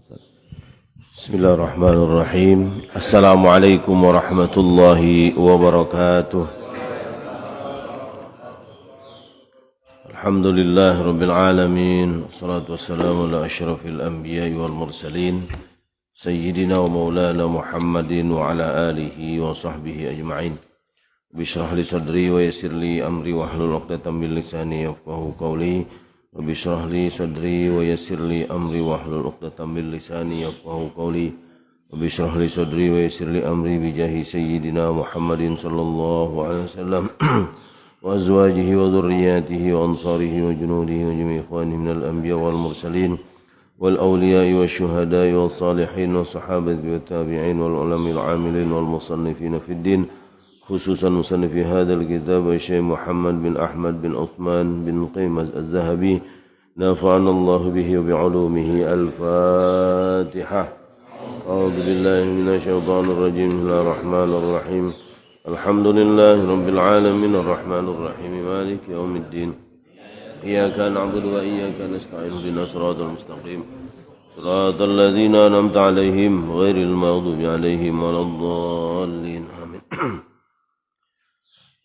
Bismillahirrahmanirrahim. Assalamualaikum warahmatullahi wabarakatuh. Alhamdulillah rabbil alamin. Wassalatu wassalamu ala asyrafil anbiya'i wal mursalin sayyidina wa maulana Muhammadin wa ala alihi wa sahbihi ajma'in. Bishrah li sadri wa yassir li amri wa hlul 'uqdatam min lisani yafqahu qawli. Rabbi shrah li sadri wa yassir li amri wa hlul 'uqdatam min lisani yafqahu qawli. Rabbi shrah li sadri wa yassir li amri bi jahi sayyidina Muhammadin sallallahu alaihi wasallam wa azwajihi wa dhurriyyatihi wa ansarihi wa junudihi wa jami'i ikhwanihi minal anbiya wal mursalin wal awliya'i wasyuhada'i was salihin was sahabati wat tabi'in wal ulama'il 'amilin wal musannifin fid din. خصوصا مصنف هذا الكتاب الشيخ محمد بن أحمد بن عثمان بن قيم الذهبي نفعنا الله به وبعلومه. الفاتحة. أعوذ بالله من الشيطان الرجيم. بسم الله الرحمن الرحيم. الحمد لله رب العالمين الرحمن الرحيم مالك يوم الدين إياك نعبد وإياك نستعين اهدنا الصراط المستقيم صراط الذين أنعمت عليهم غير المغضوب عليهم ولا الضالين آمين.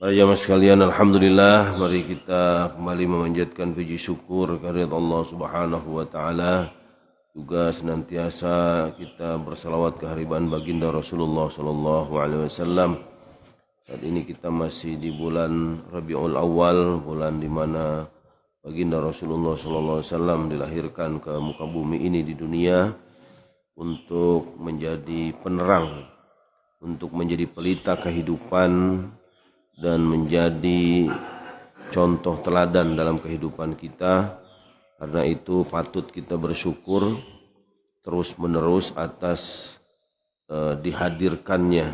Para jamaah sekalian, alhamdulillah, mari kita kembali memanjatkan puji syukur kehadirat Allah Subhanahu wa taala. Juga senantiasa kita bersalawat kehadiran baginda Rasulullah sallallahu alaihi wasallam. Saat ini kita masih di bulan Rabiul Awal, bulan di mana baginda Rasulullah sallallahu alaihi wasallam dilahirkan ke muka bumi ini di dunia untuk menjadi penerang, untuk menjadi pelita kehidupan dan menjadi contoh teladan dalam kehidupan kita. Karena itu patut kita bersyukur terus menerus atas dilahirkannya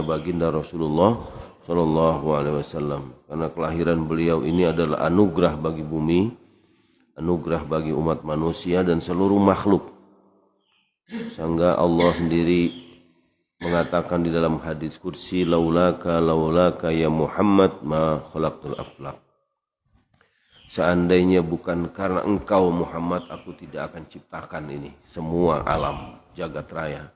baginda Rasulullah sallallahu alaihi wasallam. Karena kelahiran beliau ini adalah anugerah bagi bumi, anugerah bagi umat manusia dan seluruh makhluk. Sehingga Allah sendiri mengatakan di dalam hadis kursi, laulaka ya Muhammad ma khalaqtul aflaq. Seandainya bukan karena engkau Muhammad, aku tidak akan ciptakan ini semua alam jagat raya.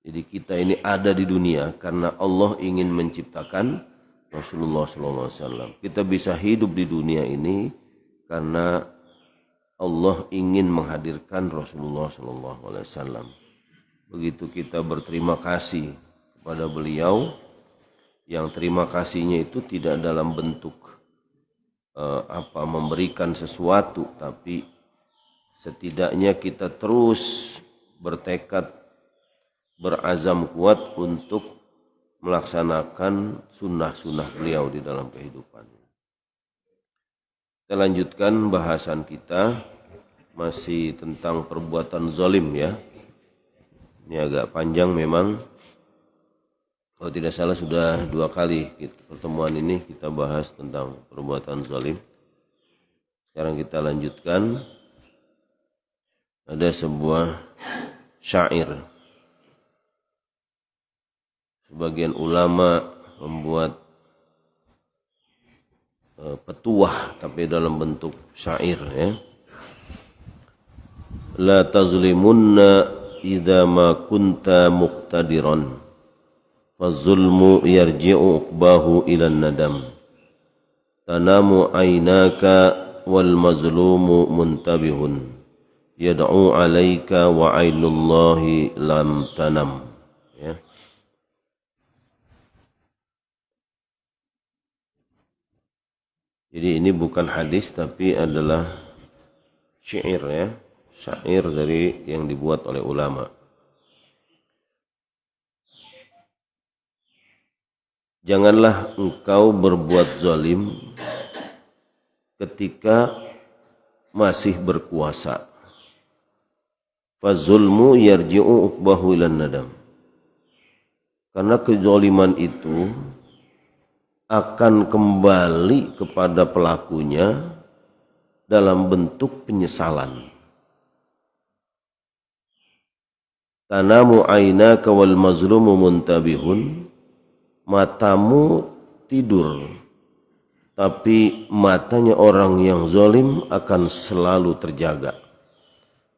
Jadi kita ini ada di dunia karena Allah ingin menciptakan Rasulullah SAW. Kita bisa hidup di dunia ini karena Allah ingin menghadirkan Rasulullah SAW. Begitu kita berterima kasih kepada beliau, yang terima kasihnya itu tidak dalam bentuk memberikan sesuatu, tapi setidaknya kita terus bertekad, berazam kuat untuk melaksanakan sunnah-sunnah beliau di dalam kehidupannya. Kita lanjutkan bahasan kita, masih tentang perbuatan zalim ya. Ini agak panjang memang. Kalau tidak salah sudah 2 kali pertemuan ini kita bahas tentang perbuatan zalim. Sekarang kita lanjutkan. Ada sebuah syair. Sebagian ulama membuat petuah tapi dalam bentuk syair ya. La tazlimunna idza ma kunta muqtadiran faz-zulmu yarji'u uqbahu ila nadam tanamu aynaka wal mazlumu muntabihun yad'u 'alaika wa 'ainullahi lam tanam ya. Jadi ini bukan hadis tapi adalah syair ya. Syair dari yang dibuat oleh ulama. Janganlah engkau berbuat zalim ketika masih berkuasa. Fazulmu yarji'u uqbahu ilan nadam. Karena kezaliman itu akan kembali kepada pelakunya dalam bentuk penyesalan. Tanamu aynaka wal mazlumu muntabihun. Matamu tidur, tapi matanya orang yang zalim akan selalu terjaga.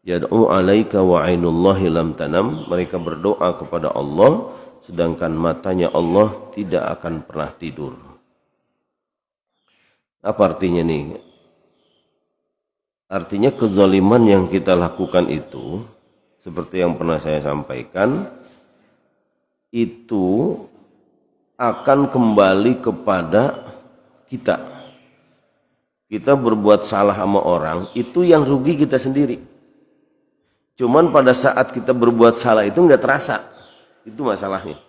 Yad'u 'alaika wa 'ainullahi lam tanam. Mereka berdoa kepada Allah sedangkan matanya Allah tidak akan pernah tidur. Apa artinya nih? Artinya kezaliman yang kita lakukan itu, seperti yang pernah saya sampaikan, itu akan kembali kepada kita. Kita berbuat salah sama orang, itu yang rugi kita sendiri. Cuman pada saat kita berbuat salah itu nggak terasa. Itu masalahnya.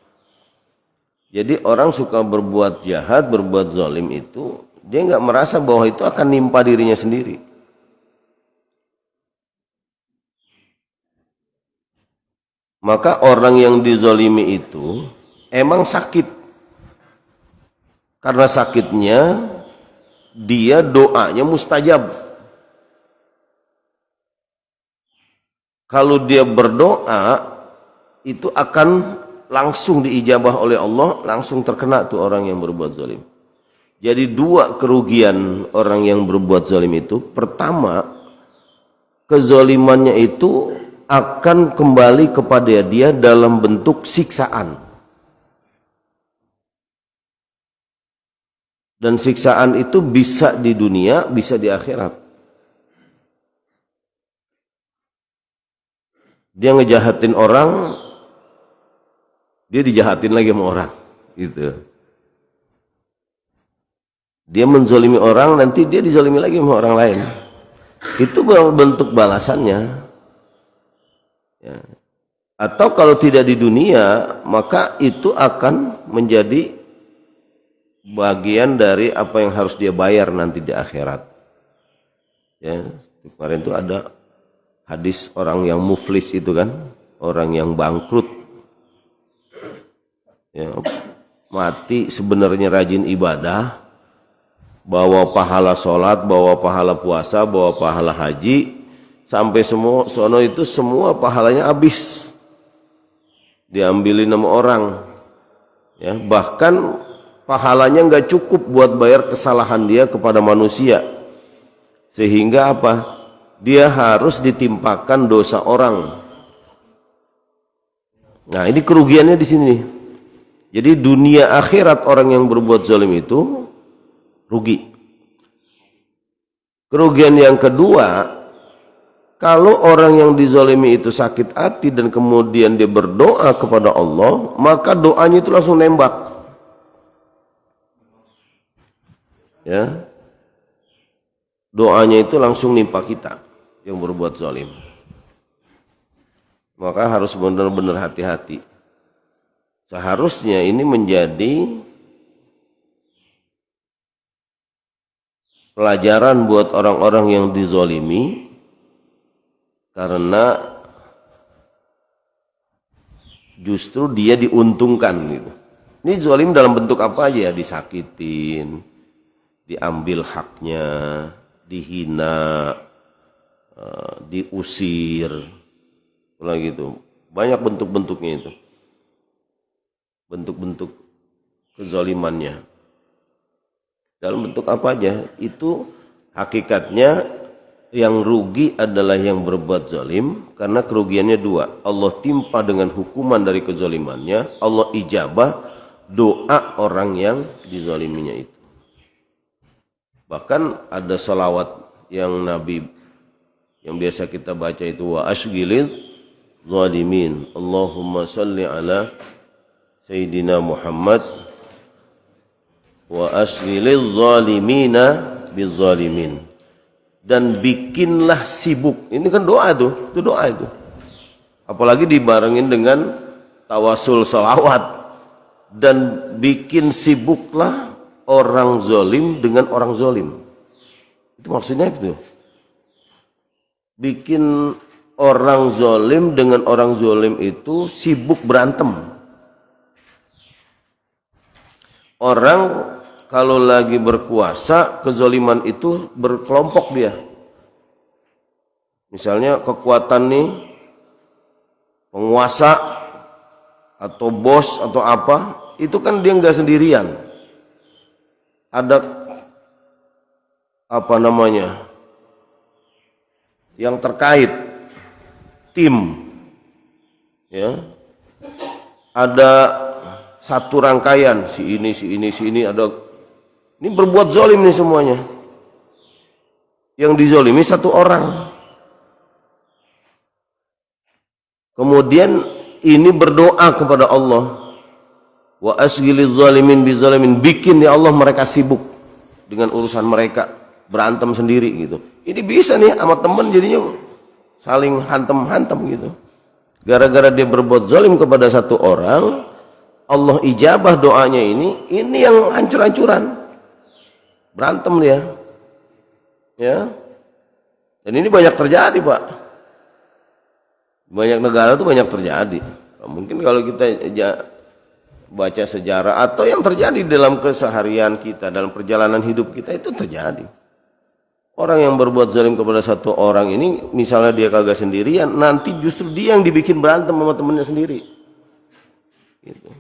Jadi orang suka berbuat jahat, berbuat zalim itu, dia nggak merasa bahwa itu akan nimpa dirinya sendiri. Maka orang yang dizalimi itu emang sakit. Karena sakitnya, dia doanya mustajab. Kalau dia berdoa, itu akan langsung diijabah oleh Allah, langsung terkena tuh orang yang berbuat zalim. Jadi dua kerugian orang yang berbuat zalim itu. Pertama, kezalimannya itu akan kembali kepada dia dalam bentuk siksaan. Dan siksaan itu bisa di dunia, bisa di akhirat. Dia ngejahatin orang, dia dijahatin lagi sama orang, gitu. Dia menzalimi orang, nanti dia dizalimi lagi sama orang lain. Itu bentuk balasannya. Ya. Atau kalau tidak di dunia, maka itu akan menjadi bagian dari apa yang harus dia bayar nanti di akhirat. Ya, kemarin itu ada hadis orang yang muflis itu kan, orang yang bangkrut. Ya, mati sebenarnya rajin ibadah, bawa pahala sholat, bawa pahala puasa, bawa pahala haji, sampai semua sono itu semua pahalanya habis, diambilin sama orang. Ya, bahkan pahalanya nggak cukup buat bayar kesalahan dia kepada manusia, sehingga apa? Dia harus ditimpakan dosa orang. Nah, ini kerugiannya di sini. Jadi dunia akhirat orang yang berbuat zalim itu rugi. Kerugian yang kedua, kalau orang yang dizalimi itu sakit hati dan kemudian dia berdoa kepada Allah, maka doanya itu langsung nembak. Ya. Doanya itu langsung nimpa kita yang berbuat zalim. Maka harus benar-benar hati-hati. Seharusnya ini menjadi pelajaran buat orang-orang yang dizalimi, karena justru dia diuntungkan gitu. Ini zalim dalam bentuk apa aja ya? Disakitin, diambil haknya, dihina, diusir, lagi itu banyak bentuk-bentuknya itu, bentuk-bentuk kezalimannya dalam bentuk apa aja. Itu hakikatnya yang rugi adalah yang berbuat zalim, karena kerugiannya dua: Allah timpa dengan hukuman dari kezalimannya, Allah ijabah doa orang yang dizaliminya itu. Bahkan ada salawat yang Nabi yang biasa kita baca itu, wa asghilil zalimin, Allahumma salli ala Sayyidina Muhammad wa asghilil zalimina bizzalimin. Dan bikinlah sibuk, ini kan doa tuh, itu doa itu. Apalagi dibarengin dengan tawasul salawat. Dan bikin sibuklah orang zalim dengan orang zalim. Itu maksudnya itu. Bikin orang zalim dengan orang zalim itu sibuk berantem. Orang kalau lagi berkuasa, kezaliman itu berkelompok dia. Misalnya kekuatan nih, penguasa atau bos atau apa, itu kan dia nggak sendirian. Ada apa namanya, yang terkait. tim, ya, ada satu rangkaian si ini ada, ini berbuat zalim nih semuanya. Yang dizalimi satu orang. Kemudian ini berdoa kepada Allah, wa asghiliz zalimin bizalimin, bikin ya Allah mereka sibuk dengan urusan mereka, berantem sendiri gitu. Ini bisa nih sama temen jadinya saling hantem-hantem gitu. Gara-gara dia berbuat zalim kepada satu orang, Allah ijabah doanya ini yang hancur-hancuran. Berantem dia. Ya. Dan ini banyak terjadi, Pak. Banyak negara itu banyak terjadi. Mungkin kalau kita baca sejarah atau yang terjadi dalam keseharian kita, dalam perjalanan hidup kita itu terjadi. Orang yang berbuat zalim kepada satu orang ini, misalnya dia kagak sendirian, nanti justru dia yang dibikin berantem sama temennya sendiri. Gitu.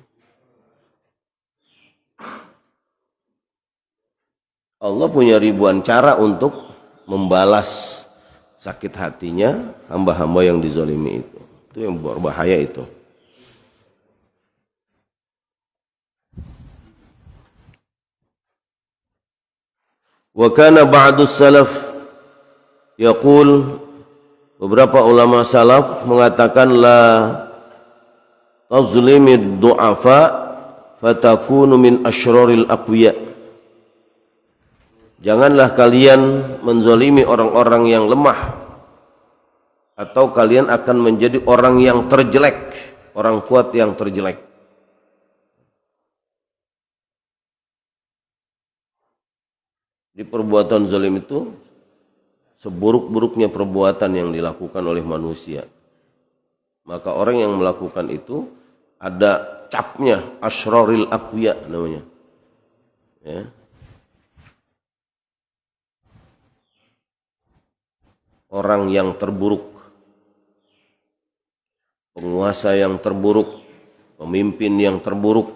Allah punya ribuan cara untuk membalas sakit hatinya hamba-hamba yang dizalimi itu. Itu yang berbahaya itu. Wa kana ba'dus salaf yaqul, beberapa ulama salaf mengatakan la tazlimid du'afa fatakunu min asyraril aqwiya. Janganlah kalian menzalimi orang-orang yang lemah, atau kalian akan menjadi orang yang terjelek, orang kuat yang terjelek. Di perbuatan zalim itu seburuk-buruknya perbuatan yang dilakukan oleh manusia. Maka orang yang melakukan itu ada capnya, asyraril aqwiya namanya. Ya. Orang yang terburuk, penguasa yang terburuk, pemimpin yang terburuk,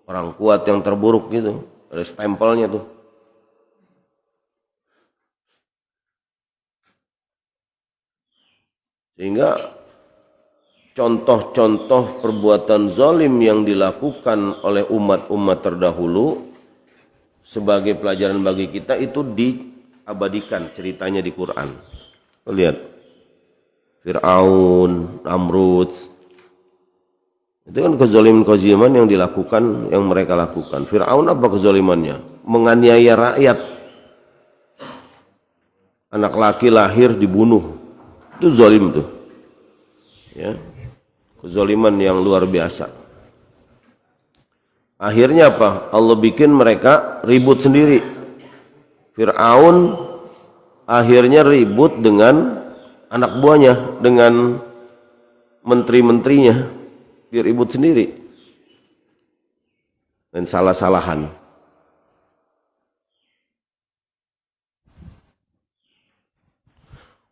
orang kuat yang terburuk gitu. Ada stempelnya tuh. Sehingga contoh-contoh perbuatan zalim yang dilakukan oleh umat-umat terdahulu sebagai pelajaran bagi kita itu diabadikan ceritanya di Quran. Lihat Fir'aun, Namrud, itu kan kezaliman yang dilakukan, yang mereka lakukan. Fir'aun apa kezalimannya? Menganiaya rakyat, anak laki lahir dibunuh, itu zalim tuh, ya, kezaliman yang luar biasa. Akhirnya apa? Allah bikin mereka ribut sendiri. Fir'aun akhirnya ribut dengan anak buahnya, dengan menteri-menterinya, dia ribut sendiri dan salah-salahan.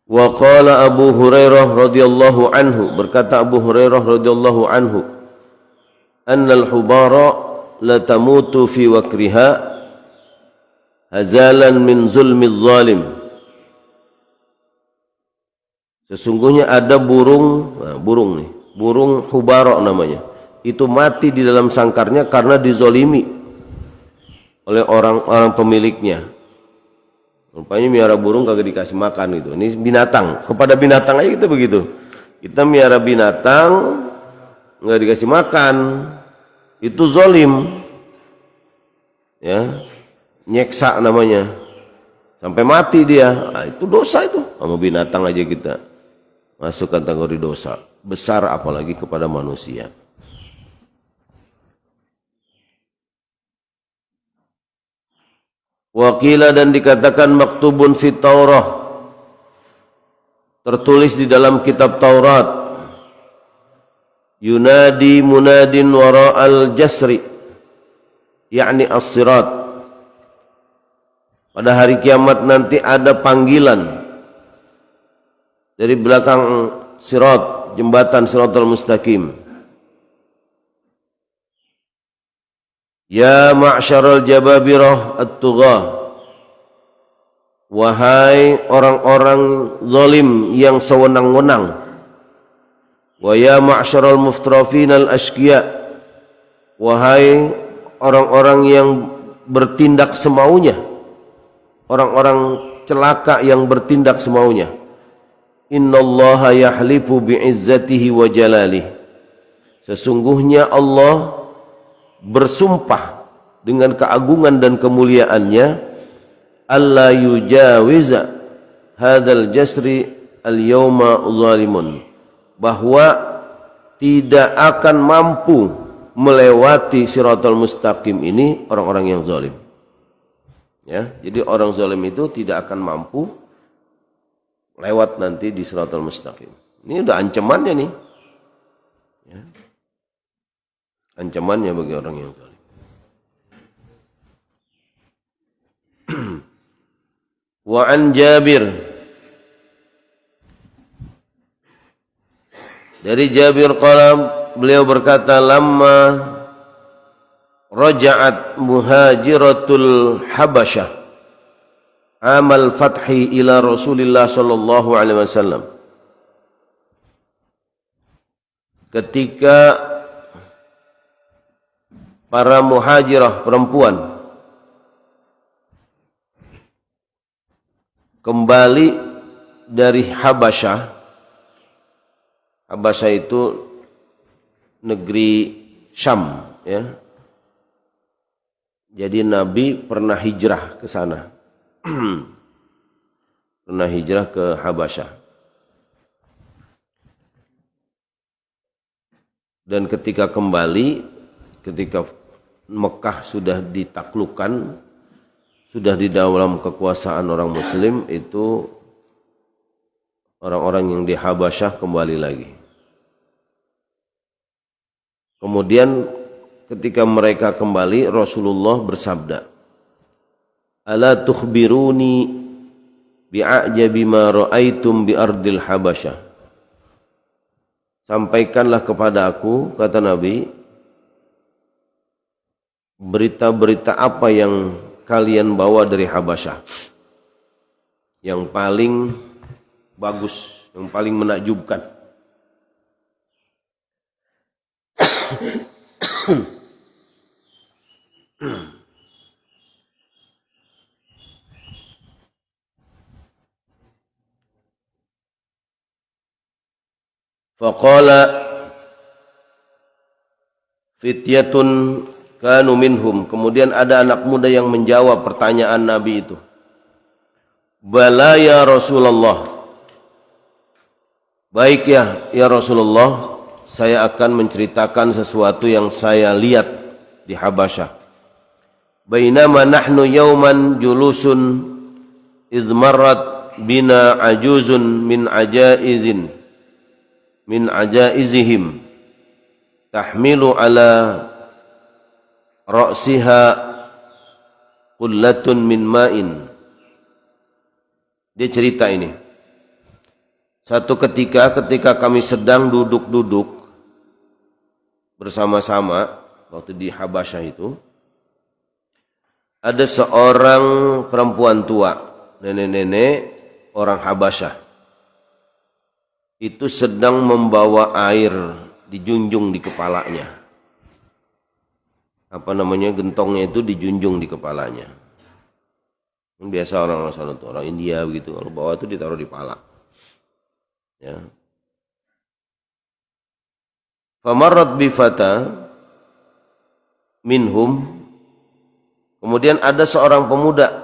Wa qala Abu Hurairah radhiyallahu anhu, berkata Abu Hurairah radhiyallahu anhu, annal hubara la tamutu fi wakriha hazalan min zulmiz zalim. Sesungguhnya ada burung hubara namanya, itu mati di dalam sangkarnya karena dizolimi oleh orang-orang pemiliknya. Rupanya miara burung kagak dikasih makan gitu. Ini binatang, kepada binatang aja kita begitu. Kita miara binatang nggak dikasih makan, itu zolim, ya, nyeksa namanya, sampai mati dia. Nah, itu dosa itu, sama binatang aja kita masuk kategori dosa besar, apalagi kepada manusia. Wakila, dan dikatakan maktubun fit Taurah, tertulis di dalam kitab Taurat, yunadi munadin wara'al jasri, yakni as-sirat. Pada hari kiamat nanti ada panggilan dari belakang sirat, jembatan Siratal Mustaqim. Ya ma'syaral jababirah at-tughah, wahai orang-orang zalim yang sewenang-wenang, Wa ya ma'syaral muftrafin al-ashqiya, wahai orang-orang yang bertindak semaunya, orang-orang celaka yang bertindak semaunya. Innallaha yahlifu bi'izzatihi wa jalalih, sesungguhnya Allah bersumpah dengan keagungan dan kemuliaannya, alla yujawiza hadzal jasri al-yawma zalimun, bahwa tidak akan mampu melewati siratal mustaqim ini orang-orang yang zalim. Ya, jadi orang zalim itu tidak akan mampu lewat nanti di siratal mustaqim. Ini udah ancamannya nih. Ya. Ancamannya bagi orang yang zalim. Wa an Jabir, dari Jabir qala, beliau berkata, lamma raja'at muhajiratul Habasyah amal fathi ila Rasulillah sallallahu alaihi wasallam, ketika para muhajirah perempuan kembali dari Habasyah. Habasyah itu negeri Syam, ya. Jadi Nabi pernah hijrah ke sana. Pernah hijrah ke Habasyah. Dan ketika kembali, ketika Mekah sudah ditaklukkan, sudah di dalam kekuasaan orang Muslim, itu orang-orang yang di Habasyah kembali lagi. Kemudian ketika mereka kembali, Rasulullah bersabda, ala tukhbiruni bi'ajabi ma ra'aitum bi ardil Habasyah, sampaikanlah kepada aku, kata Nabi, berita-berita apa yang kalian bawa dari Habasyah, yang paling bagus, yang paling menakjubkan. Faqala fityatun kanu minhum, kemudian ada anak muda yang menjawab pertanyaan Nabi itu. Bala ya Rasulullah, baik ya Rasulullah, saya akan menceritakan sesuatu yang saya lihat di Habasyah. Bainama nahnu yawman julusun idh marrat bina ajuzun min ajaizihim tahmilu ala ra'siha qullatun min ma'in. Dia cerita ini. Satu ketika kami sedang duduk-duduk bersama-sama waktu di Habasyah itu, ada seorang perempuan tua, nenek-nenek orang Habasyah, itu sedang membawa air dijunjung di kepalanya. Apa namanya, gentongnya itu dijunjung di kepalanya. Biasa orang sana tuh, orang India begitu, kalau bawa itu ditaruh di kepala. Ya. Famarrat bi fata minhum, kemudian ada seorang pemuda,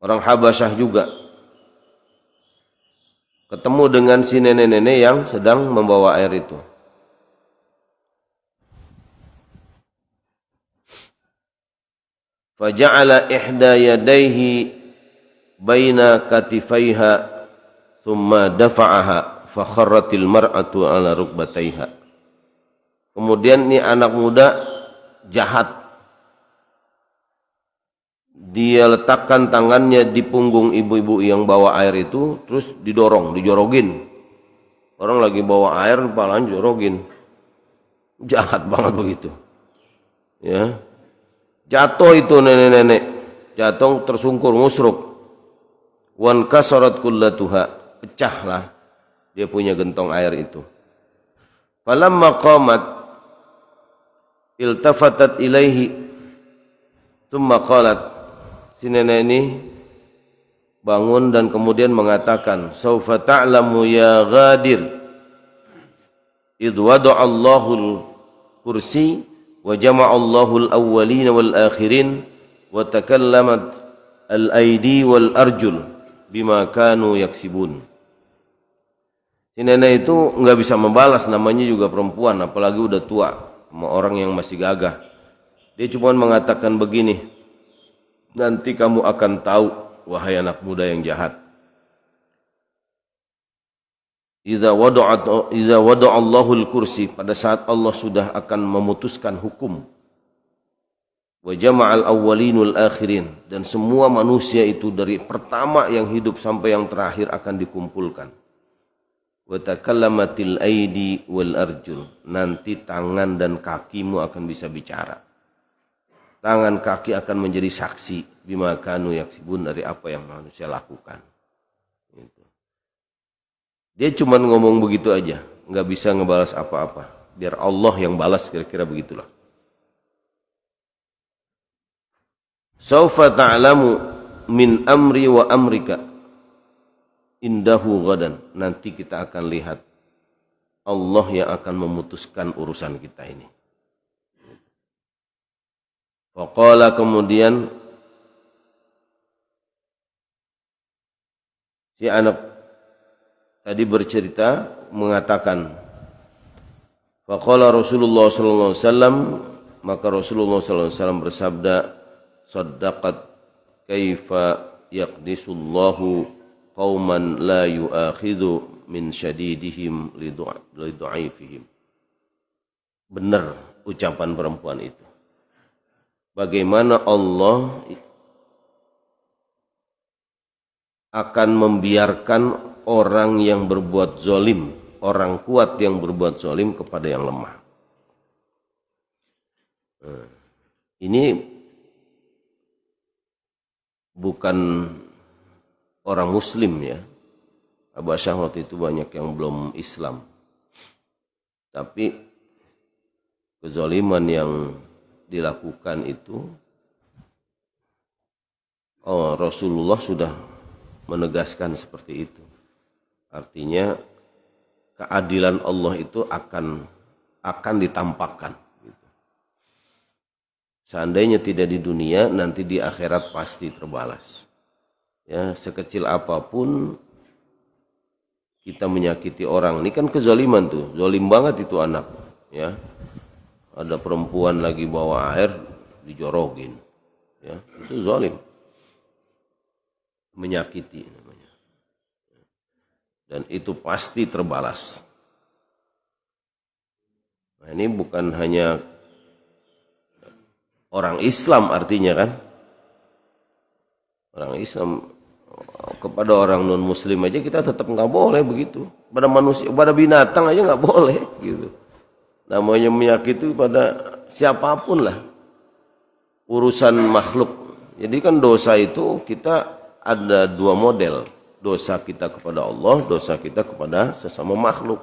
orang Habasyah juga, ketemu dengan si nenek-nenek yang sedang membawa air itu. Faja'ala ihda yadayhi baina katifaiha thumma dafa'aha fakharratil mar'atu ala rukbataiha. Kemudian ini anak muda jahat, dia letakkan tangannya di punggung ibu-ibu yang bawa air itu, terus dijorogin. Orang lagi bawa air, kepalanya jorogin. Jahat banget begitu. Ya. Jatuh itu nenek-nenek, jatuh tersungkur musruk. Wan kasarat kullatuha, pecahlah dia punya gentong air itu. Falamma qamat iltafatat ilaihi thumma qalat, si nenek ini bangun dan kemudian mengatakan, saufa ta'lamu ya ghadir idh wada'a Allahul kursi wa jama'a Allahul awwalin wal akhirin wa takallamat al aidi wal arjul bima kanu yaksibun. Si nenek itu nggak bisa membalas, namanya juga perempuan, apalagi udah tua, sama orang yang masih gagah. Dia cuma mengatakan begini, nanti kamu akan tahu, wahai anak muda yang jahat. Idza wada'a Allahul kursi, pada saat Allah sudah akan memutuskan hukum. Wa jama'al awwalin wal akhirin, dan semua manusia itu dari pertama yang hidup sampai yang terakhir akan dikumpulkan. Wa takallamatil aidi wal arjul, nanti tangan dan kakimu akan bisa bicara. Tangan kaki akan menjadi saksi bima kanu yaksibun, dari apa yang manusia lakukan. Gitu. Dia cuma ngomong begitu aja, nggak bisa ngebalas apa-apa. Biar Allah yang balas, kira-kira begitulah. Saufa ta'lamu min amri wa amrika indahu ghadan, nanti kita akan lihat Allah yang akan memutuskan urusan kita ini. Faqala, kemudian si anak tadi bercerita mengatakan, faqala Rasulullah sallallahu alaihi wasallam, maka Rasulullah sallallahu alaihi wasallam bersabda, saddaqat kaifa yaqdisullahu qauman la yu'akhidhu min syadidihim lidu'aifihim. Benar ucapan perempuan itu. Bagaimana Allah akan membiarkan orang yang berbuat zalim, orang kuat yang berbuat zalim kepada yang lemah. Ini bukan orang muslim ya. Habasyah waktu itu banyak yang belum Islam. Tapi kezaliman yang dilakukan itu, Rasulullah sudah menegaskan seperti itu. Artinya keadilan Allah itu akan ditampakkan. Gitu. Seandainya tidak di dunia, nanti di akhirat pasti terbalas. Ya, sekecil apapun kita menyakiti orang, ini kan kezaliman tuh, zalim banget itu anak. Ya, ada perempuan lagi bawa air dijorogin, ya itu zalim, menyakiti namanya. Dan itu pasti terbalas. Nah, ini bukan hanya orang Islam artinya kan, orang Islam kepada orang non Muslim aja kita tetap nggak boleh begitu. Pada manusia, pada binatang aja nggak boleh gitu. Namanya menyakiti pada siapapun lah, urusan makhluk. Jadi kan dosa itu kita ada dua model, dosa kita kepada Allah, dosa kita kepada sesama makhluk.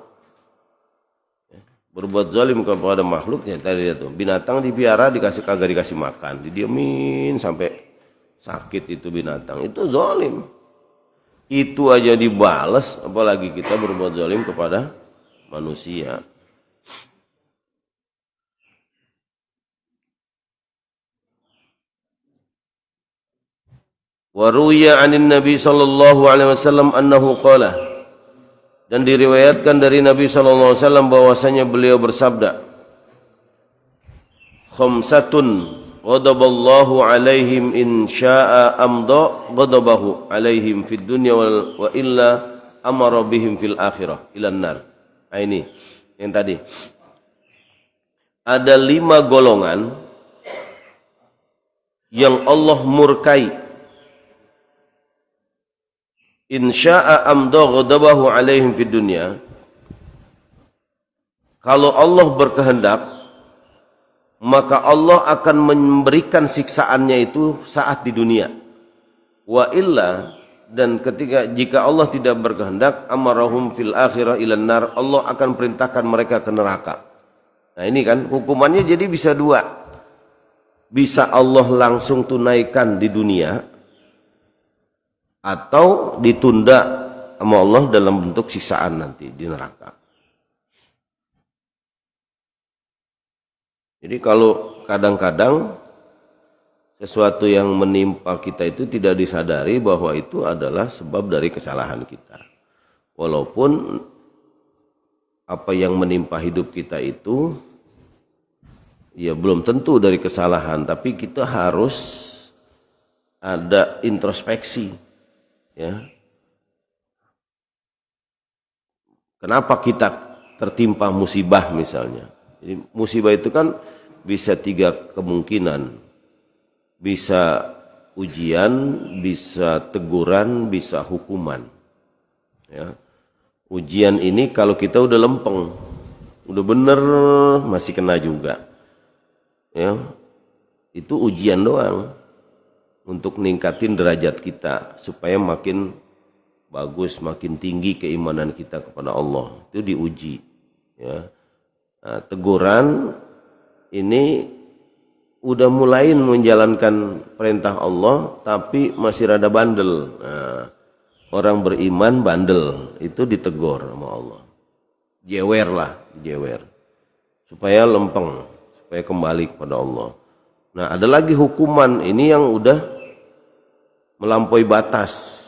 Berbuat zalim kepada makhluk ya tadi itu, binatang dipiara kagak dikasih makan, didiemin sampai sakit itu binatang, itu zalim. Itu aja dibalas, apalagi kita berbuat zalim kepada manusia. Wa ruya 'anin Nabi sallallahu alaihi wasallam annahu qala, dan diriwayatkan dari Nabi sallallahu alaihi wasallam bahwasanya beliau bersabda, khamsatun ghadaballahu alaihim in syaa amda ghadabahu alaihim fid dunya wa illa amara bihim fil akhirah ilan nar. Nah, ini yang tadi. Ada 5 golongan yang Allah murkai. In syaa amda ghadabahu alaihim fid dunya. Kalau Allah berkehendak, maka Allah akan memberikan siksaannya itu saat di dunia. Wa illa, dan jika Allah tidak berkehendak, amarahum fil akhirah ilan nar, Allah akan perintahkan mereka ke neraka. Nah ini kan hukumannya jadi bisa dua. Bisa Allah langsung tunaikan di dunia, atau ditunda sama Allah dalam bentuk siksaan nanti di neraka. Jadi kalau kadang-kadang sesuatu yang menimpa kita itu tidak disadari bahwa itu adalah sebab dari kesalahan kita. Walaupun apa yang menimpa hidup kita itu ya belum tentu dari kesalahan, tapi kita harus ada introspeksi, ya. Kenapa kita tertimpa musibah misalnya? Jadi musibah itu kan bisa tiga kemungkinan. Bisa ujian, bisa teguran, bisa hukuman. Ya. Ujian ini kalau kita udah lempeng, udah bener masih kena juga. Ya. Itu ujian doang untuk ningkatin derajat kita supaya makin bagus, makin tinggi keimanan kita kepada Allah. Itu diuji. Ya. Nah, teguran ini udah mulai menjalankan perintah Allah tapi masih rada bandel. Nah, orang beriman bandel itu ditegur sama Allah. Jewer lah, jewer. Supaya lempeng, supaya kembali kepada Allah. Nah, ada lagi hukuman ini yang udah melampaui batas.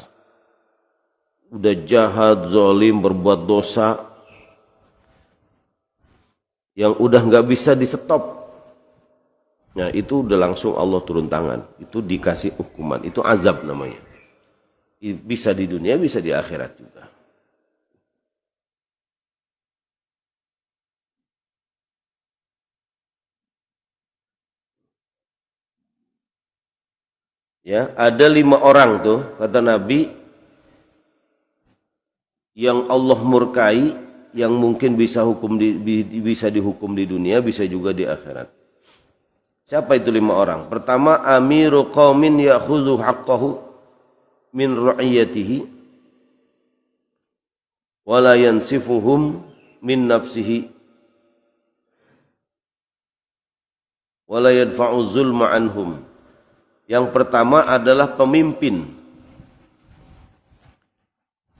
Udah jahat, zalim, berbuat dosa yang udah nggak bisa di-stop. Nah itu udah langsung Allah turun tangan, itu dikasih hukuman, itu azab namanya. Bisa di dunia, bisa di akhirat juga. Ya, ada 5 orang tuh kata Nabi yang Allah murkai, yang mungkin bisa dihukum di dunia, bisa juga di akhirat. Siapa itu 5 orang? Pertama, amiru qaumin ya'khudhu haqqahu min ra'iyatihi wa la yansifuhum min nafsihi wa la yadfa'u zulma anhum. Yang pertama adalah pemimpin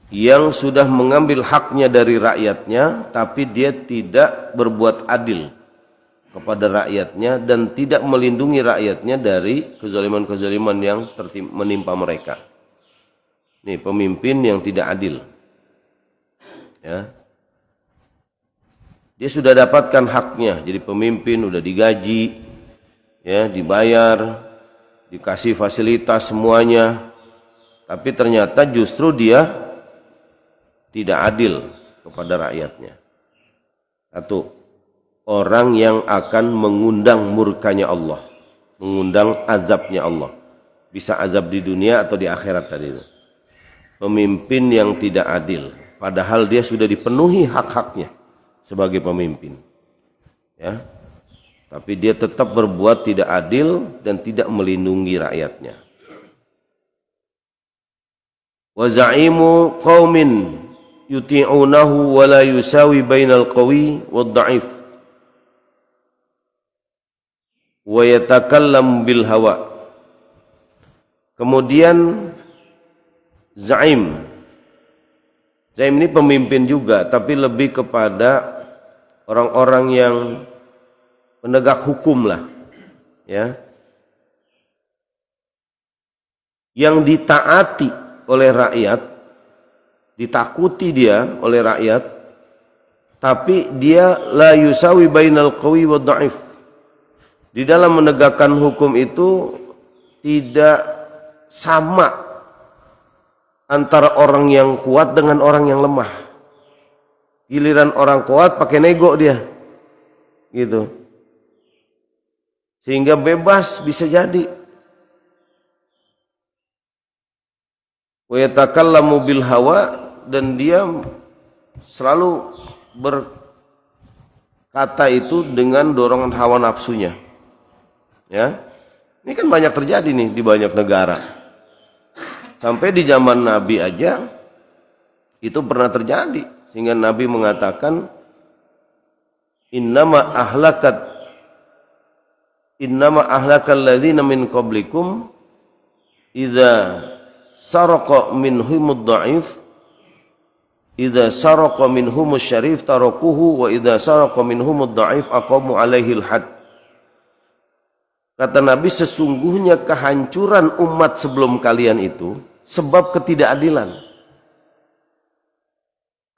yang sudah mengambil haknya dari rakyatnya tapi dia tidak berbuat adil kepada rakyatnya dan tidak melindungi rakyatnya dari kezaliman-kezaliman yang menimpa mereka. Ini pemimpin yang tidak adil. Ya. Dia sudah dapatkan haknya, jadi pemimpin, udah digaji, ya, dibayar, dikasih fasilitas semuanya. Tapi ternyata justru dia tidak adil kepada rakyatnya. Satu, orang yang akan mengundang murkanya Allah, mengundang azabnya Allah. Bisa azab di dunia atau di akhirat tadi itu. Pemimpin yang tidak adil, padahal dia sudah dipenuhi hak-haknya sebagai pemimpin. Ya. Tapi dia tetap berbuat tidak adil dan tidak melindungi rakyatnya. Wa za'imu qaumin yuti'unahu wa la yusawi bainal qawi wad dha'if. Wa yatakallamu bil hawa. Kemudian Zaim ini pemimpin juga, tapi lebih kepada orang-orang yang penegak hukum lah, ya, yang ditaati oleh rakyat, ditakuti dia oleh rakyat, tapi dia la yusawi bainal qawi wad dha'if. Di dalam menegakkan hukum itu tidak sama antara orang yang kuat dengan orang yang lemah. Giliran orang kuat pakai nego dia, gitu. Sehingga bebas bisa jadi. Wa yatakallamu bil hawa, dan dia selalu berkata itu dengan dorongan hawa nafsunya. Ya, ini kan banyak terjadi nih di banyak negara. Sampai di zaman Nabi aja itu pernah terjadi. Sehingga Nabi mengatakan innama ahlakal ladzina min qablikum idza saraqa minhumud dha'if idza saraqa minhumus syarif tarakuhu wa idza saraqa minhumud dha'if aqamu alaihil had. Kata Nabi, sesungguhnya kehancuran umat sebelum kalian itu sebab ketidakadilan.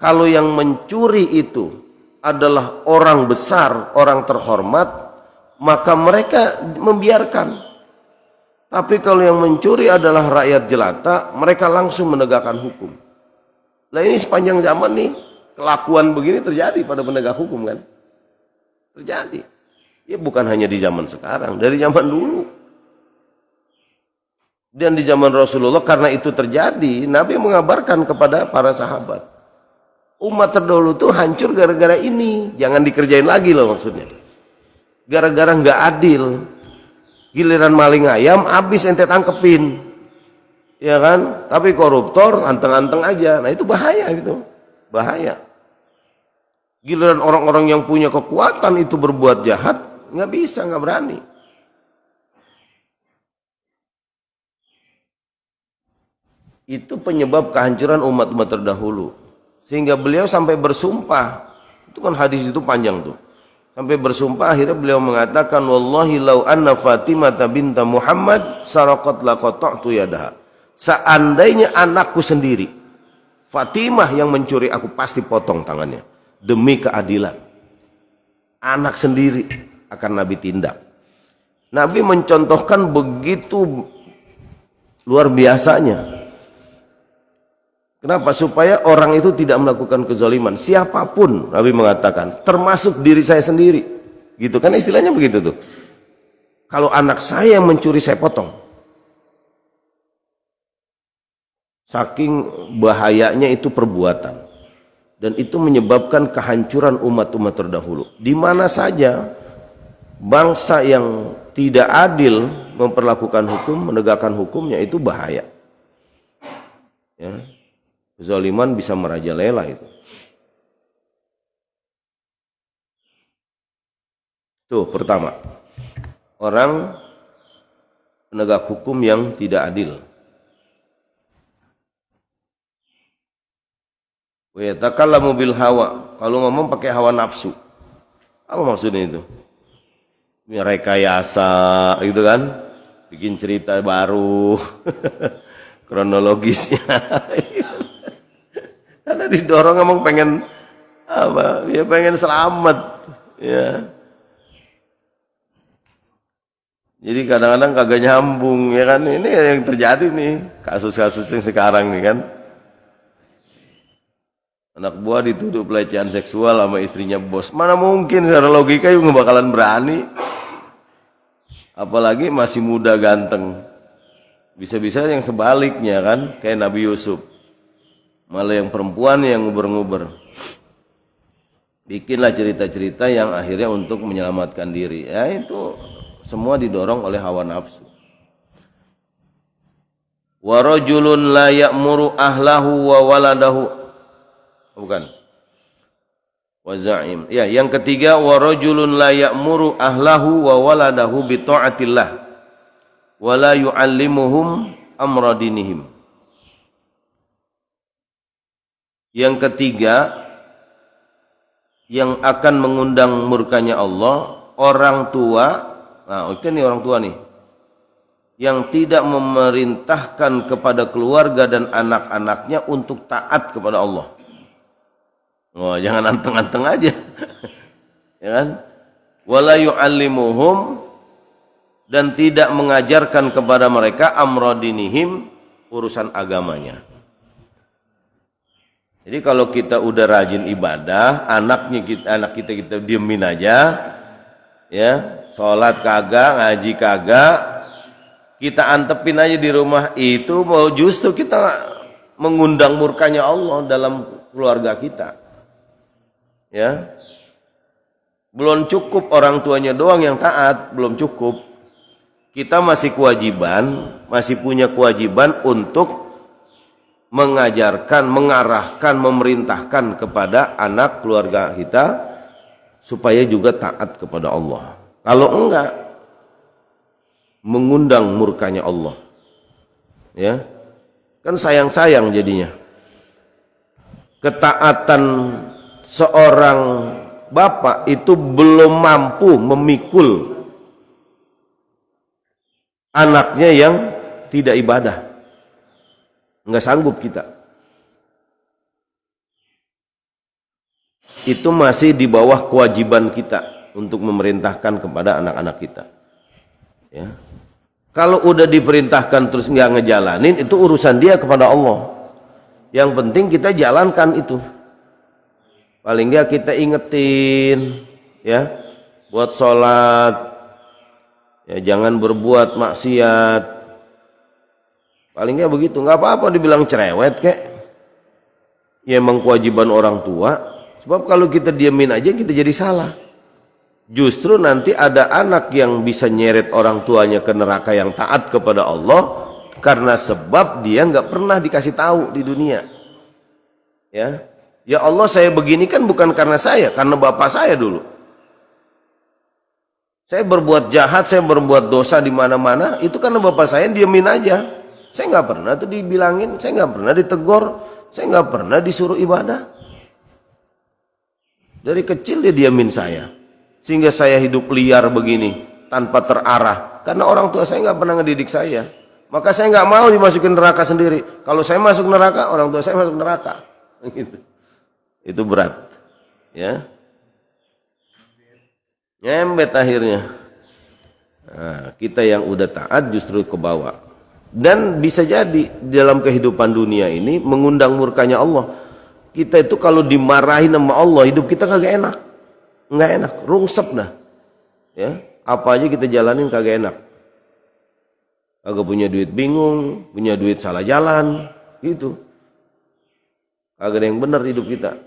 Kalau yang mencuri itu adalah orang besar, orang terhormat, maka mereka membiarkan. Tapi kalau yang mencuri adalah rakyat jelata, mereka langsung menegakkan hukum. Nah ini sepanjang zaman nih, kelakuan begini terjadi pada penegak hukum kan? Terjadi. Ya bukan hanya di zaman sekarang, dari zaman dulu. Dan di zaman Rasulullah karena itu terjadi, Nabi mengabarkan kepada para sahabat. Umat terdahulu tuh hancur gara-gara ini. Jangan dikerjain lagi loh maksudnya. Gara-gara nggak adil. Giliran maling ayam, habis ente tangkepin. Ya kan? Tapi koruptor, anteng-anteng aja. Nah itu bahaya gitu. Bahaya. Giliran orang-orang yang punya kekuatan itu berbuat jahat, nggak bisa, nggak berani. Itu penyebab kehancuran umat-umat terdahulu. Sehingga beliau sampai bersumpah. Itu kan hadis itu panjang tuh. Sampai bersumpah akhirnya beliau mengatakan wallahi law anna Fatimah binta Muhammad saraqat laqata'tu yadaha. Seandainya anakku sendiri Fatimah yang mencuri, aku pasti potong tangannya demi keadilan. Anak sendiri akan Nabi tindak. Nabi mencontohkan begitu luar biasanya. Kenapa? Supaya orang itu tidak melakukan kezaliman. Siapapun, Nabi mengatakan, termasuk diri saya sendiri. Gitu kan istilahnya begitu tuh. Kalau anak saya yang mencuri, saya potong. Saking bahayanya itu perbuatan. Dan itu menyebabkan kehancuran umat-umat terdahulu. Di mana saja bangsa yang tidak adil memperlakukan hukum, menegakkan hukumnya, itu bahaya. Ya. Kezaliman bisa merajalela itu. Tuh pertama, orang penegak hukum yang tidak adil. Wa yatakallamu bil hawa, kalau ngomong pakai hawa nafsu. Apa maksudnya itu? Rekayasa gitu kan? Bikin cerita baru. Kronologisnya. Karena didorong emang pengen apa? Ya pengen selamat, ya. Jadi kadang-kadang kagak nyambung, ya kan? Ini yang terjadi nih, kasus-kasus yang sekarang nih kan. Anak buah dituduh pelecehan seksual sama istrinya bos. Mana mungkin secara logika juga bakalan berani. Apalagi masih muda ganteng. Bisa-bisa yang sebaliknya kan, kayak Nabi Yusuf. Malah yang perempuan yang nguber-nguber. Bikinlah cerita-cerita yang akhirnya untuk menyelamatkan diri. Ya itu semua didorong oleh hawa nafsu. Wa rajulun la ya'muru ahlahu wa waladahu. Bukan. Wa za'im. Ya, yang ketiga wa rajulun la ya'muru ahlahu wa waladahu bi ta'atillah wa la yu'allimuhum amra dinihim. Yang ketiga, yang akan mengundang murkanya Allah, orang tua, nah itu nih orang tua nih, yang tidak memerintahkan kepada keluarga dan anak-anaknya untuk taat kepada Allah. Wah, jangan anteng-anteng aja. Ya kan? Wala yu'allimuhum, dan tidak mengajarkan kepada mereka amra dinihim, urusan agamanya. Jadi kalau kita udah rajin ibadah, anak kita diemin aja, ya, sholat kagak, ngaji kagak, kita antepin aja di rumah, itu mau justru kita mengundang murkanya Allah dalam keluarga kita. Ya, belum cukup orang tuanya doang yang taat, belum cukup. Kita masih punya kewajiban untuk mengajarkan, mengarahkan, memerintahkan kepada anak keluarga kita supaya juga taat kepada Allah. Kalau enggak, mengundang murkanya Allah. Ya. Kan sayang-sayang jadinya. Ketaatan seorang bapak itu belum mampu memikul anaknya yang tidak ibadah. Enggak sanggup kita. Itu masih di bawah kewajiban kita untuk memerintahkan kepada anak-anak kita. Ya. Kalau udah diperintahkan terus nggak ngejalanin, itu urusan dia kepada Allah. Yang penting kita jalankan itu. Paling nggak kita ingetin, ya, buat sholat, ya, jangan berbuat maksiat. Paling nggak begitu, nggak apa-apa dibilang cerewet kek. Ya emang kewajiban orang tua. Sebab kalau kita diamin aja kita jadi salah. Justru nanti ada anak yang bisa nyeret orang tuanya ke neraka yang taat kepada Allah karena sebab dia nggak pernah dikasih tahu di dunia. Ya, ya Allah saya begini kan bukan karena saya, karena bapak saya dulu. Saya berbuat jahat, saya berbuat dosa di mana-mana, itu karena bapak saya diamin aja. Saya nggak pernah tuh dibilangin, saya nggak pernah ditegur, saya nggak pernah disuruh ibadah. Dari kecil dia diamin saya. Sehingga saya hidup liar begini tanpa terarah karena orang tua saya nggak pernah ngedidik saya. Maka saya nggak mau dimasukin neraka sendiri. Kalau saya masuk neraka, orang tua saya masuk neraka. Gitu. Itu berat, ya. Nyembet akhirnya. Nah, kita yang udah taat justru ke bawah. Dan bisa jadi dalam kehidupan dunia ini mengundang murkanya Allah. Kita itu kalau dimarahin sama Allah, hidup kita kagak enak. Nggak enak, rungsep dah. Ya, apa aja kita jalanin kagak enak. Kagak punya duit bingung, punya duit salah jalan, gitu. Kagak ada yang benar hidup kita.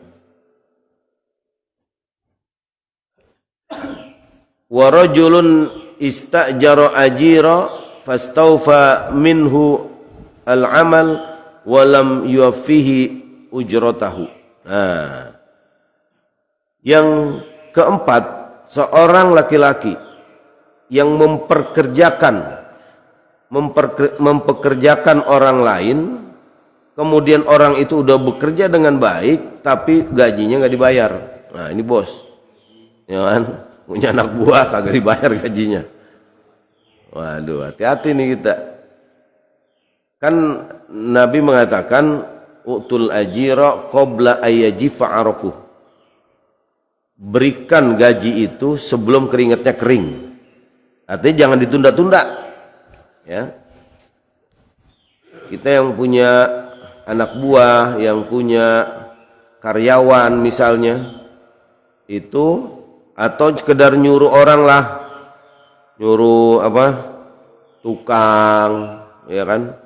Wa rajulun istajara ajira fastawfa minhu al-amal wa lam yuwaffihi ujratahu. Nah, yang keempat, seorang laki-laki yang mempekerjakan orang lain, kemudian orang itu udah bekerja dengan baik, tapi gajinya nggak dibayar. Nah ini bos, ya kan, punya anak buah kagak dibayar gajinya. Waduh, hati-hati nih kita. Kan Nabi mengatakan, utul ajira qabla ayyajifa araquh. Berikan gaji itu sebelum keringatnya kering. Artinya jangan ditunda-tunda. Ya. Kita yang punya anak buah, yang punya karyawan misalnya, itu atau sekedar nyuruh orang lah, nyuruh apa, tukang, ya kan,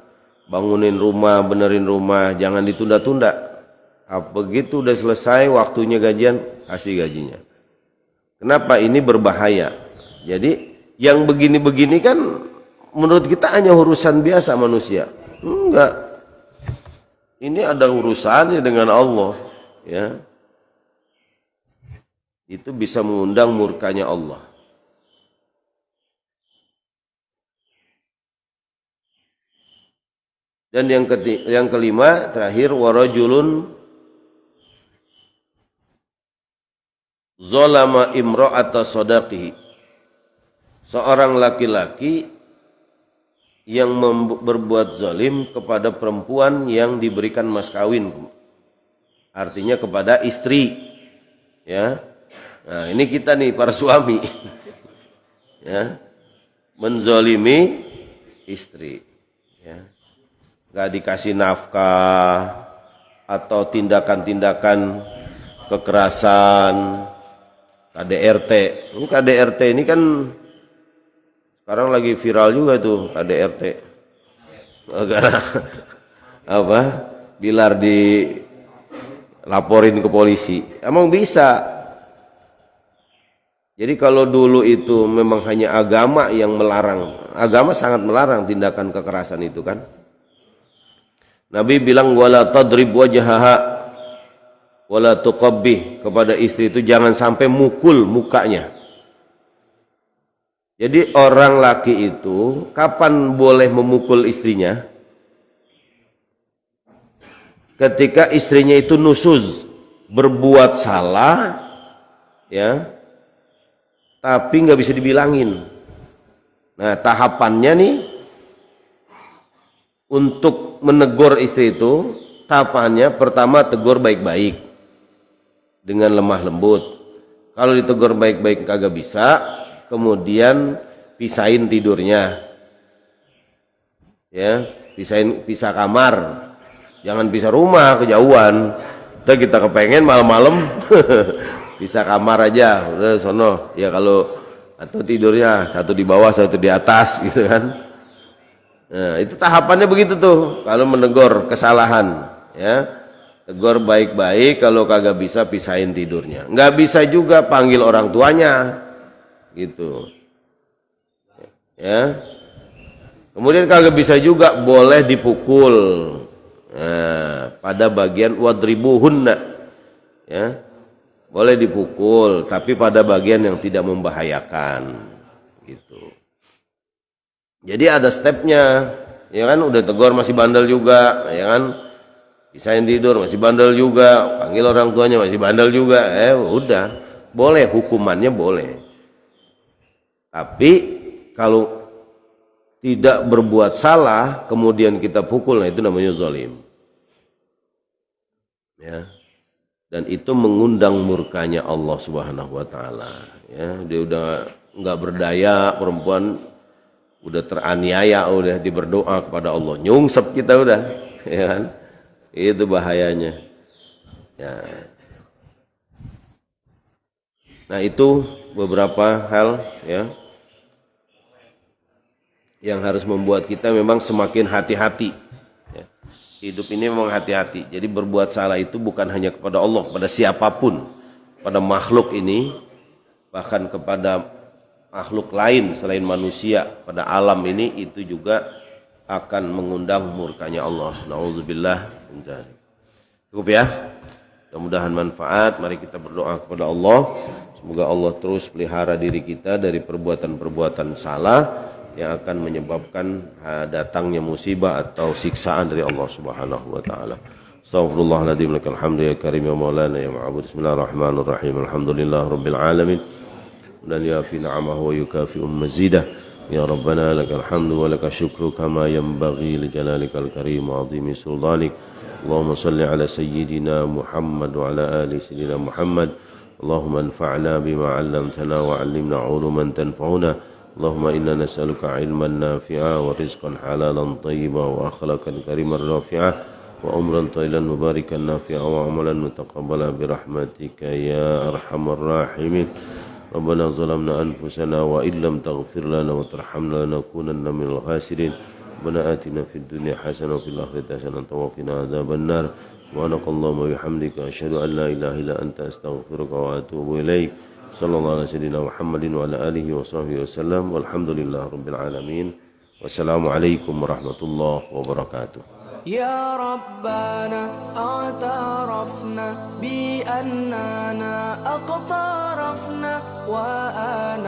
bangunin rumah, benerin rumah, jangan ditunda-tunda. Begitu udah selesai waktunya gajian, kasih gajinya. Kenapa? Ini berbahaya. Jadi yang begini-begini kan menurut kita hanya urusan biasa manusia. Enggak. Ini ada urusannya dengan Allah, ya. Itu bisa mengundang murkanya Allah. Dan yang kelima terakhir, warajulun zalama imra'ata sadaqihi. Seorang laki-laki yang berbuat zalim kepada perempuan yang diberikan mas kawin. Artinya kepada istri. Ya. Nah, ini kita nih para suami. Ya. Menzalimi istri. Ya. Gak dikasih nafkah atau tindakan-tindakan kekerasan. KDRT. Ini KDRT ini kan sekarang lagi viral juga tuh KDRT. Apa? Bilar dilaporin ke polisi. Emang bisa. Jadi kalau dulu itu memang hanya agama yang melarang. Agama sangat melarang tindakan kekerasan itu kan. Nabi bilang wala tadrib wajhaha wala tuqabbih, kepada istri itu jangan sampai mukul mukanya. Jadi orang laki itu kapan boleh memukul istrinya? Ketika istrinya itu nusuz, berbuat salah, ya, tapi nggak bisa dibilangin. Nah, tahapannya nih untuk menegur istri itu, tahapannya pertama tegur baik-baik dengan lemah lembut. Kalau ditegur baik-baik kagak bisa, kemudian pisahin tidurnya, ya, pisah kamar, jangan pisah rumah kejauhan. Kita kepengen malam-malam pisah kamar aja, udah sono ya. Kalau atau tidurnya satu di bawah satu di atas gitu kan. Nah, itu tahapannya begitu tuh kalau menegur kesalahan, ya. Tegur baik-baik, kalau kagak bisa pisahin tidurnya. Nggak bisa juga panggil orang tuanya gitu, ya. Kemudian kagak bisa juga boleh dipukul, nah, pada bagian wadribuhunna, ya, boleh dipukul tapi pada bagian yang tidak membahayakan gitu. Jadi ada stepnya, ya kan. Udah tegur masih bandel juga, ya kan, pisahin tidur masih bandel juga, panggil orang tuanya masih bandel juga, udah boleh, hukumannya boleh. Tapi kalau tidak berbuat salah kemudian kita pukul, nah itu namanya zalim, ya. Dan itu mengundang murkanya Allah Subhanahu wa taala, ya. Dia udah nggak berdaya, perempuan udah teraniaya, udah diberdoa kepada Allah, nyungsep kita udah, ya kan. Itu bahayanya, ya. Nah, itu beberapa hal, ya, yang harus membuat kita memang semakin hati-hati, ya. Hidup ini memang hati-hati. Jadi berbuat salah itu bukan hanya kepada Allah, kepada siapapun, pada makhluk ini, bahkan kepada makhluk lain selain manusia, pada alam ini, itu juga akan mengundang murkanya Allah. Nauzubillah min dzalik. Cukup ya. Mudah-mudahan manfaat. Mari kita berdoa kepada Allah. Semoga Allah terus pelihara diri kita dari perbuatan-perbuatan salah yang akan menyebabkan datangnya musibah atau siksaan dari Allah Subhanahu wa taala. Astaghfirullahaladzim, lakal hamdu ya karim ya maulana ya ma'bud. Bismillahirrahmanirrahim. Alhamdulillahirabbil alamin. Dan ya fi ni'amahu wa yukafi'u mazidah. Ya Rabbana lakal hamdu wa lakal syukru kama yanbaghi li jalalikal karim wa 'azimi sultanik. Allahumma salli ala sayyidina Muhammad wa ala ali sayyidina Muhammad. Allahumma anfa'na bima 'allamtana wa 'allimna 'uluman tanfa'una. Allahumma inna nas'aluka 'ilman nafi'a wa rizqan halalan thayyiban wa akhlaqan kariman rafi'a wa umran tayyiban mubarakan nafi'a wa amalan mutaqabbalan bi rahmatika ya arhamar rahimin. Rabbana zalamna anfusana wa illam taghfir lana wa tarhamna lanakunanna minal khasirin. Rabbana atina fid dunya hasanah wa fil akhirati hasanah wa qina adzaban nar. Subhanakallahumma wa bihamdika asyhadu an la ilaha illa anta astaghfiruka wa atubu ilaik. Sallallahu alaihi wasallam Muhammadin wa ala alihi wa sahbihi wasallam. Walhamdulillahirabbil alamin. Wassalamualaikum warahmatullahi wabarakatuh. يا ربنا اعترفنا بأننا أقترفنا وأنا